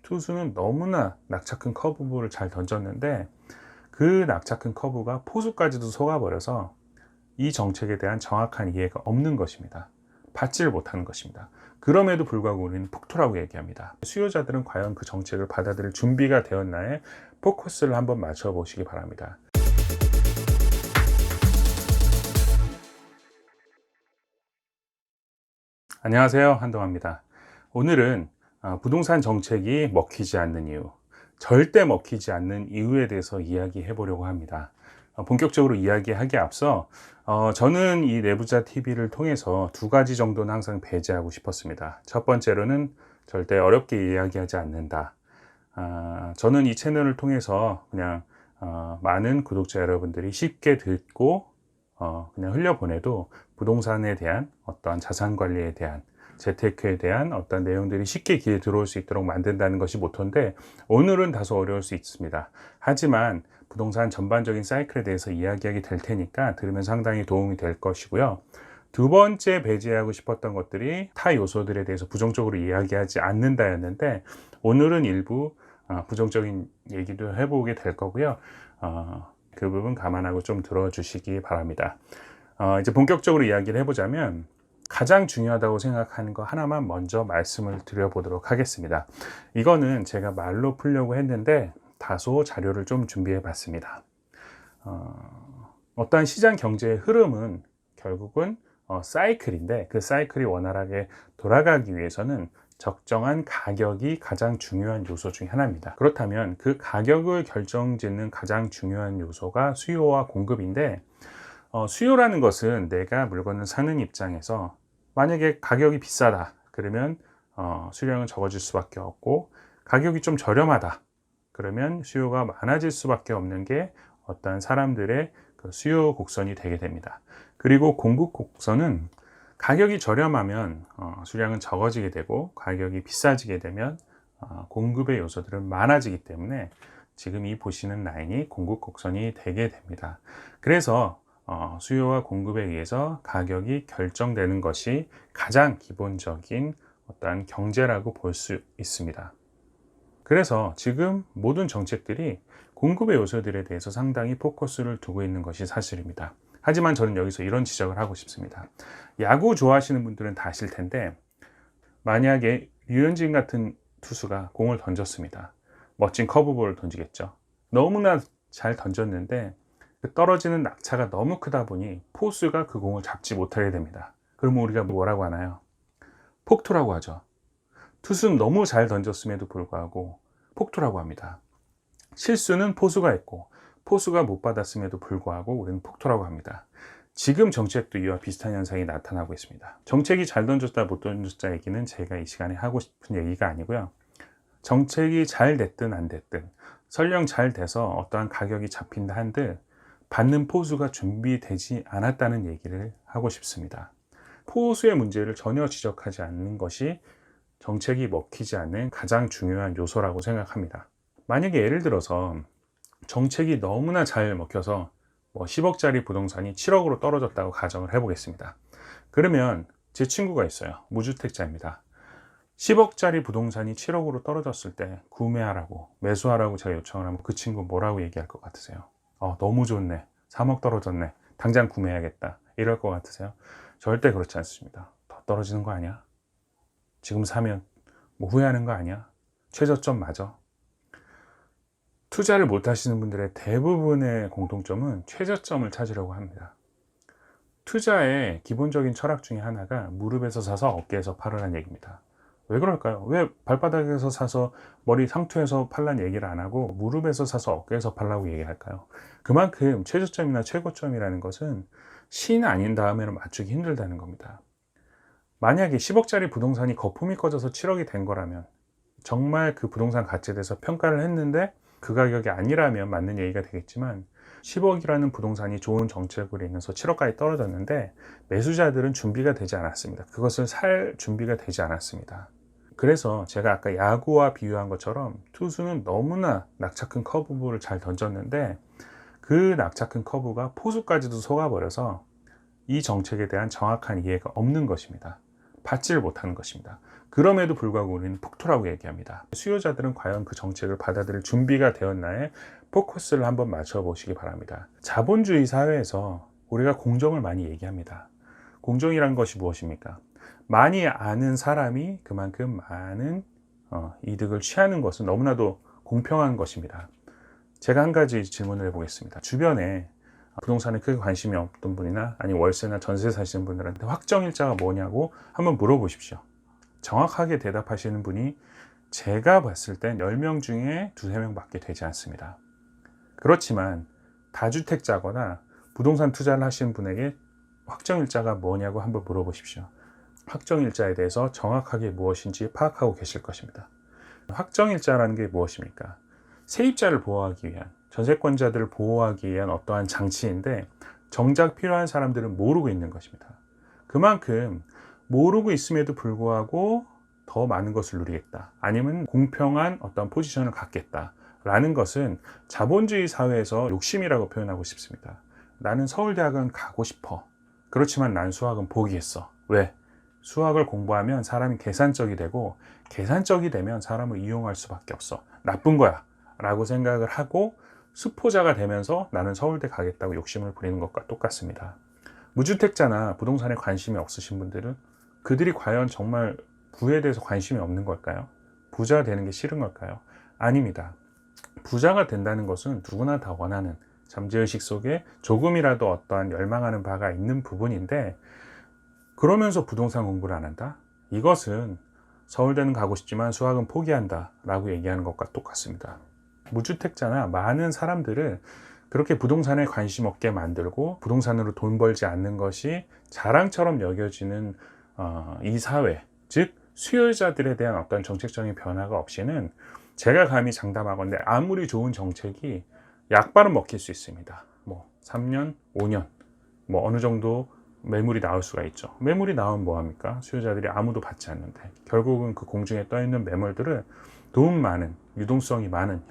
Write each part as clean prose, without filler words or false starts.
투수는 너무나 낙차 큰 커브볼을 잘 던졌는데 그 낙차 큰 커브가 포수까지도 속아버려서 이 정책에 대한 정확한 이해가 없는 것입니다. 받지를 못하는 것입니다. 그럼에도 불구하고 우리는 폭토라고 얘기합니다. 수요자들은 과연 그 정책을 받아들일 준비가 되었나에 포커스를 한번 맞춰 보시기 바랍니다. 안녕하세요, 한동화입니다. 오늘은 부동산 정책이 먹히지 않는 이유, 절대 먹히지 않는 이유에 대해서 이야기해 보려고 합니다. 본격적으로 이야기하기에 앞서 저는 이 내부자 TV를 통해서 두 가지 정도는 항상 배제하고 싶었습니다. 첫 번째로는 절대 어렵게 이야기하지 않는다. 저는 이 채널을 통해서 그냥 많은 구독자 여러분들이 쉽게 듣고 그냥 흘려보내도 부동산에 대한 어떠한 자산 관리에 대한 재테크에 대한 어떤 내용들이 쉽게 귀에 들어올 수 있도록 만든다는 것이 모토인데, 오늘은 다소 어려울 수 있습니다. 하지만 부동산 전반적인 사이클에 대해서 이야기하게 될 테니까 들으면 상당히 도움이 될 것이고요. 두 번째 배제하고 싶었던 것들이 타 요소들에 대해서 부정적으로 이야기하지 않는다였는데, 오늘은 일부 부정적인 얘기도 해보게 될 거고요. 그 부분 감안하고 좀 들어주시기 바랍니다. 이제 본격적으로 이야기를 해보자면, 가장 중요하다고 생각하는 거 하나만 먼저 말씀을 드려보도록 하겠습니다. 이거는 제가 말로 풀려고 했는데 다소 자료를 좀 준비해 봤습니다. 어떠한 시장 경제의 흐름은 결국은 사이클인데, 그 사이클이 원활하게 돌아가기 위해서는 적정한 가격이 가장 중요한 요소 중에 하나입니다. 그렇다면 그 가격을 결정짓는 가장 중요한 요소가 수요와 공급인데, 수요라는 것은 내가 물건을 사는 입장에서 만약에 가격이 비싸다 그러면 수량은 적어질 수밖에 없고, 가격이 좀 저렴하다 그러면 수요가 많아질 수밖에 없는 게 어떤 사람들의 그 수요 곡선이 되게 됩니다. 그리고 공급 곡선은 가격이 저렴하면 수량은 적어지게 되고, 가격이 비싸지게 되면 공급의 요소들은 많아지기 때문에 지금 이 보시는 라인이 공급 곡선이 되게 됩니다. 그래서 수요와 공급에 의해서 가격이 결정되는 것이 가장 기본적인 어떠한 경제라고 볼 수 있습니다. 그래서 지금 모든 정책들이 공급의 요소들에 대해서 상당히 포커스를 두고 있는 것이 사실입니다. 하지만 저는 여기서 이런 지적을 하고 싶습니다. 야구 좋아하시는 분들은 다 아실 텐데, 만약에 류현진 같은 투수가 공을 던졌습니다. 멋진 커브볼을 던지겠죠. 너무나 잘 던졌는데 그 떨어지는 낙차가 너무 크다 보니 포수가 그 공을 잡지 못하게 됩니다. 그러면 우리가 뭐라고 하나요? 폭투라고 하죠. 투수는 너무 잘 던졌음에도 불구하고 폭투라고 합니다. 실수는 포수가 했고 포수가 못 받았음에도 불구하고 우리는 폭투라고 합니다. 지금 정책도 이와 비슷한 현상이 나타나고 있습니다. 정책이 잘 던졌다 못 던졌다 얘기는 제가 이 시간에 하고 싶은 얘기가 아니고요. 정책이 잘 됐든 안 됐든 설령 잘 돼서 어떠한 가격이 잡힌다 한들 받는 포수가 준비되지 않았다는 얘기를 하고 싶습니다. 포수의 문제를 전혀 지적하지 않는 것이 정책이 먹히지 않는 가장 중요한 요소라고 생각합니다. 만약에 예를 들어서 정책이 너무나 잘 먹혀서 10억짜리 부동산이 7억으로 떨어졌다고 가정을 해보겠습니다. 그러면 제 친구가 있어요. 무주택자입니다. 10억짜리 부동산이 7억으로 떨어졌을 때 구매하라고, 매수하라고 제가 요청을 하면 그 친구 뭐라고 얘기할 것 같으세요? 너무 좋네, 3억 떨어졌네, 당장 구매해야겠다, 이럴 것 같으세요? 절대 그렇지 않습니다. 더 떨어지는 거 아니야? 지금 사면 후회하는 거 아니야? 최저점 맞아? 투자를 못 하시는 분들의 대부분의 공통점은 최저점을 찾으려고 합니다. 투자의 기본적인 철학 중에 하나가 무릎에서 사서 어깨에서 팔으라는 얘기입니다. 왜 그럴까요? 왜 발바닥에서 사서 머리 상투에서 팔라는 얘기를 안 하고 무릎에서 사서 어깨에서 팔라고 얘기할까요? 그만큼 최저점이나 최고점이라는 것은 신 아닌 다음에는 맞추기 힘들다는 겁니다. 만약에 10억짜리 부동산이 거품이 꺼져서 7억이 된 거라면, 정말 그 부동산 가치에 대해서 평가를 했는데 그 가격이 아니라면 맞는 얘기가 되겠지만, 10억이라는 부동산이 좋은 정책으로 인해서 7억까지 떨어졌는데 매수자들은 준비가 되지 않았습니다. 그것을 살 준비가 되지 않았습니다. 그래서 제가 아까 야구와 비유한 것처럼 투수는 너무나 낙차 큰 커브볼을 잘 던졌는데 그 낙차 큰 커브가 포수까지도 속아버려서 이 정책에 대한 정확한 이해가 없는 것입니다. 받지를 못하는 것입니다. 그럼에도 불구하고 우리는 폭토라고 얘기합니다. 수요자들은 과연 그 정책을 받아들일 준비가 되었나에 포커스를 한번 맞춰보시기 바랍니다. 자본주의 사회에서 우리가 공정을 많이 얘기합니다. 공정이란 것이 무엇입니까? 많이 아는 사람이 그만큼 많은 이득을 취하는 것은 너무나도 공평한 것입니다. 제가 한 가지 질문을 해보겠습니다. 주변에 부동산에 크게 관심이 없던 분이나 아니면 월세나 전세 사시는 분들한테 확정일자가 뭐냐고 한번 물어보십시오. 정확하게 대답하시는 분이 제가 봤을 땐 10명 중에 2~3명 밖에 되지 않습니다. 그렇지만 다주택자거나 부동산 투자를 하시는 분에게 확정일자가 뭐냐고 한번 물어보십시오. 확정일자에 대해서 정확하게 무엇인지 파악하고 계실 것입니다. 확정일자라는 게 무엇입니까? 세입자를 보호하기 위한, 전세권자들을 보호하기 위한 어떠한 장치인데 정작 필요한 사람들은 모르고 있는 것입니다. 그만큼 모르고 있음에도 불구하고 더 많은 것을 누리겠다, 아니면 공평한 어떤 포지션을 갖겠다 라는 것은 자본주의 사회에서 욕심이라고 표현하고 싶습니다. 나는 서울대학은 가고 싶어. 그렇지만 난 수학은 포기했어. 왜? 수학을 공부하면 사람이 계산적이 되고, 계산적이 되면 사람을 이용할 수밖에 없어. 나쁜 거야 라고 생각을 하고 수포자가 되면서 나는 서울대 가겠다고 욕심을 부리는 것과 똑같습니다. 무주택자나 부동산에 관심이 없으신 분들은 그들이 과연 정말 부에 대해서 관심이 없는 걸까요? 부자가 되는 게 싫은 걸까요? 아닙니다. 부자가 된다는 것은 누구나 다 원하는, 잠재의식 속에 조금이라도 어떠한 열망하는 바가 있는 부분인데, 그러면서 부동산 공부를 안 한다? 이것은 서울대는 가고 싶지만 수학은 포기한다 라고 얘기하는 것과 똑같습니다. 무주택자나 많은 사람들을 그렇게 부동산에 관심 없게 만들고 부동산으로 돈 벌지 않는 것이 자랑처럼 여겨지는 이 사회, 즉 수요자들에 대한 어떤 정책적인 변화가 없이는 제가 감히 장담하건대 아무리 좋은 정책이 약발은 먹힐 수 있습니다. 3년, 5년 어느 정도 매물이 나올 수가 있죠. 매물이 나오면 뭐합니까? 수요자들이 아무도 받지 않는데 결국은 그 공중에 떠있는 매물들을 돈 많은, 유동성이 많은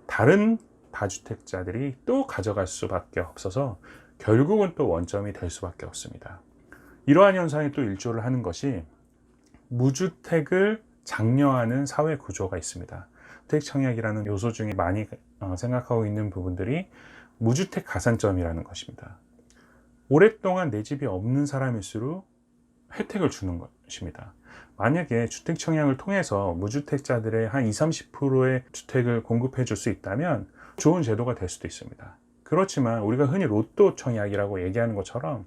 다른 다주택자들이 또 가져갈 수밖에 없어서 결국은 또 원점이 될 수밖에 없습니다. 이러한 현상이 또 일조를 하는 것이 무주택을 장려하는 사회 구조가 있습니다. 주택 청약이라는 요소 중에 많이 생각하고 있는 부분들이 무주택 가산점이라는 것입니다. 오랫동안 내 집이 없는 사람일수록 혜택을 주는 것입니다. 만약에 주택 청약을 통해서 무주택자들의 한 20~30%의 주택을 공급해 줄 수 있다면 좋은 제도가 될 수도 있습니다. 그렇지만 우리가 흔히 로또 청약이라고 얘기하는 것처럼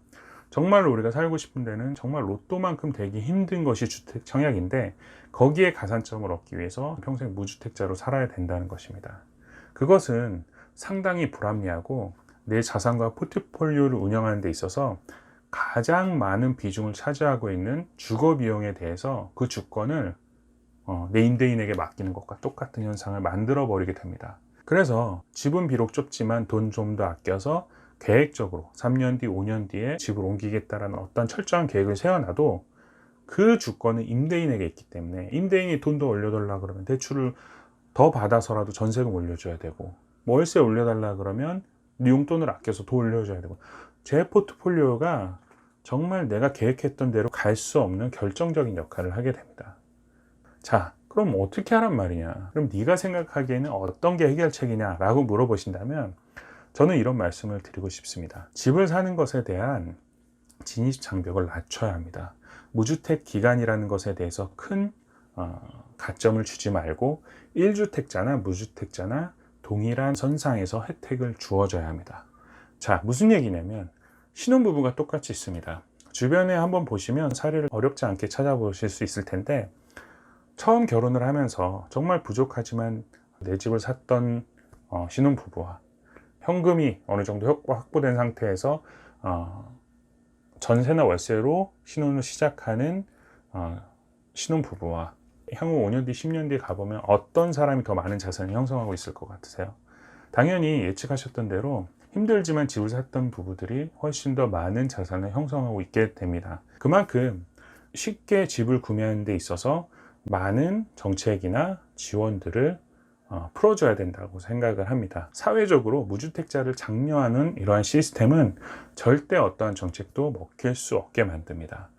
정말로 우리가 살고 싶은 데는 정말 로또만큼 되기 힘든 것이 주택 청약인데, 거기에 가산점을 얻기 위해서 평생 무주택자로 살아야 된다는 것입니다. 그것은 상당히 불합리하고 내 자산과 포트폴리오를 운영하는 데 있어서 가장 많은 비중을 차지하고 있는 주거 비용에 대해서 그 주권을 내 임대인에게 맡기는 것과 똑같은 현상을 만들어 버리게 됩니다. 그래서 집은 비록 좁지만 돈 좀 더 아껴서 계획적으로 3년 뒤, 5년 뒤에 집을 옮기겠다라는 어떤 철저한 계획을 세워놔도 그 주권은 임대인에게 있기 때문에 임대인이 돈 더 올려달라 그러면 대출을 더 받아서라도 전세금 올려줘야 되고, 월세 올려달라 그러면 용돈을 아껴서 더 올려줘야 되고, 제 포트폴리오가 정말 내가 계획했던 대로 갈 수 없는 결정적인 역할을 하게 됩니다. 자, 그럼 어떻게 하란 말이냐? 그럼 네가 생각하기에는 어떤 게 해결책이냐? 라고 물어보신다면 저는 이런 말씀을 드리고 싶습니다. 집을 사는 것에 대한 진입 장벽을 낮춰야 합니다. 무주택 기간이라는 것에 대해서 큰 가점을 주지 말고 1주택자나 무주택자나 동일한 선상에서 혜택을 주어줘야 합니다. 자, 무슨 얘기냐면 신혼부부가 똑같이 있습니다. 주변에 한번 보시면 사례를 어렵지 않게 찾아보실 수 있을 텐데, 처음 결혼을 하면서 정말 부족하지만 내 집을 샀던 신혼부부와 현금이 어느 정도 확보된 상태에서 전세나 월세로 신혼을 시작하는 신혼부부와 향후 5년 뒤, 10년 뒤에 가보면 어떤 사람이 더 많은 자산을 형성하고 있을 것 같으세요? 당연히 예측하셨던 대로 힘들지만 집을 샀던 부부들이 훨씬 더 많은 자산을 형성하고 있게 됩니다. 그만큼 쉽게 집을 구매하는 데 있어서 많은 정책이나 지원들을 풀어줘야 된다고 생각을 합니다. 사회적으로 무주택자를 장려하는 이러한 시스템은 절대 어떠한 정책도 먹힐 수 없게 만듭니다.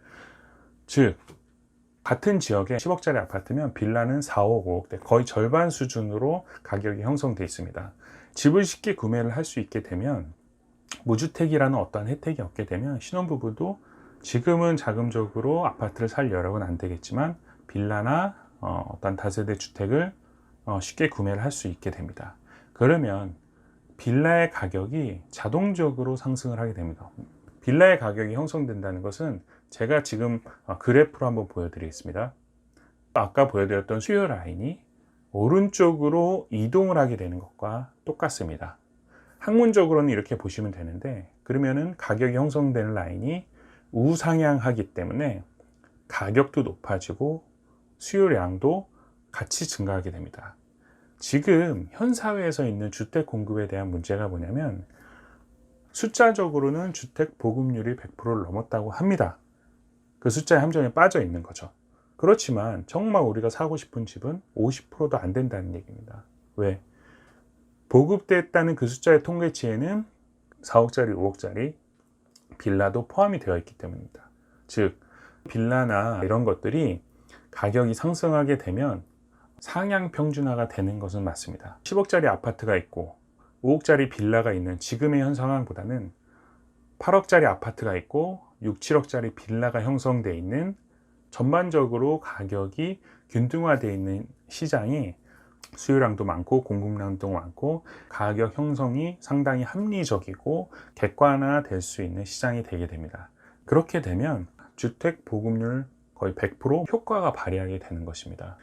즉, 같은 지역에 10억짜리 아파트면 빌라는 4억, 5억대, 거의 절반 수준으로 가격이 형성되어 있습니다. 집을 쉽게 구매를 할 수 있게 되면, 무주택이라는 어떠한 혜택이 없게 되면 신혼부부도 지금은 자금적으로 아파트를 살 여력은 안 되겠지만 빌라나 어떤 다세대 주택을 쉽게 구매를 할 수 있게 됩니다. 그러면 빌라의 가격이 자동적으로 상승을 하게 됩니다. 빌라의 가격이 형성된다는 것은 제가 지금 그래프로 한번 보여드리겠습니다. 아까 보여드렸던 수요 라인이 오른쪽으로 이동을 하게 되는 것과 똑같습니다. 학문적으로는 이렇게 보시면 되는데, 그러면은 가격이 형성되는 라인이 우상향하기 때문에 가격도 높아지고 수요량도 같이 증가하게 됩니다. 지금 현 사회에서 있는 주택 공급에 대한 문제가 뭐냐면, 숫자적으로는 주택 보급률이 100%를 넘었다고 합니다. 그 숫자의 함정에 빠져 있는 거죠. 그렇지만 정말 우리가 사고 싶은 집은 50%도 안 된다는 얘기입니다. 왜? 보급됐다는 그 숫자의 통계치에는 4억짜리, 5억짜리 빌라도 포함이 되어 있기 때문입니다. 즉, 빌라나 이런 것들이 가격이 상승하게 되면 상향 평준화가 되는 것은 맞습니다. 10억짜리 아파트가 있고 5억짜리 빌라가 있는 지금의 현 상황보다는 8억짜리 아파트가 있고 6, 7억짜리 빌라가 형성되어 있는, 전반적으로 가격이 균등화되어 있는 시장이 수요량도 많고 공급량도 많고 가격 형성이 상당히 합리적이고 객관화될 수 있는 시장이 되게 됩니다. 그렇게 되면 주택 보급률 거의 100% 효과가 발휘하게 되는 것입니다.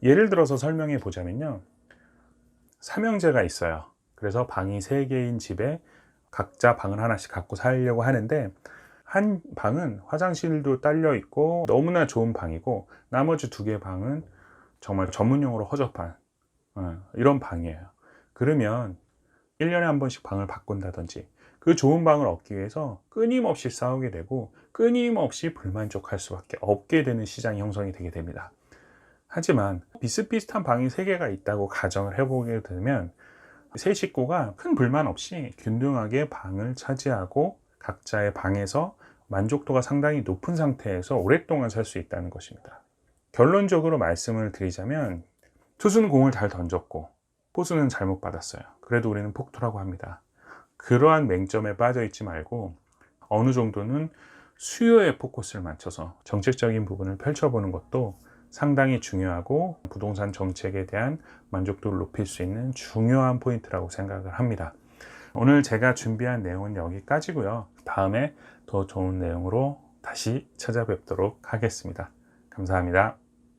예를 들어서 설명해 보자면요, 삼형제가 있어요. 그래서 방이 3개인 집에 각자 방을 하나씩 갖고 살려고 하는데, 한 방은 화장실도 딸려 있고 너무나 좋은 방이고, 나머지 2개 방은 정말 전문용어로 허접한 이런 방이에요. 그러면 1년에 한 번씩 방을 바꾼다든지 그 좋은 방을 얻기 위해서 끊임없이 싸우게 되고 끊임없이 불만족할 수밖에 없게 되는 시장이 형성이 되게 됩니다. 하지만 비슷비슷한 방이 3개가 있다고 가정을 해보게 되면 세 식구가 큰 불만 없이 균등하게 방을 차지하고 각자의 방에서 만족도가 상당히 높은 상태에서 오랫동안 살 수 있다는 것입니다. 결론적으로 말씀을 드리자면, 투수는 공을 잘 던졌고 포수는 잘못 받았어요. 그래도 우리는 폭투라고 합니다. 그러한 맹점에 빠져 있지 말고 어느 정도는 수요에 포커스를 맞춰서 정책적인 부분을 펼쳐보는 것도 상당히 중요하고 부동산 정책에 대한 만족도를 높일 수 있는 중요한 포인트라고 생각을 합니다. 오늘 제가 준비한 내용은 여기까지고요. 다음에 더 좋은 내용으로 다시 찾아뵙도록 하겠습니다. 감사합니다.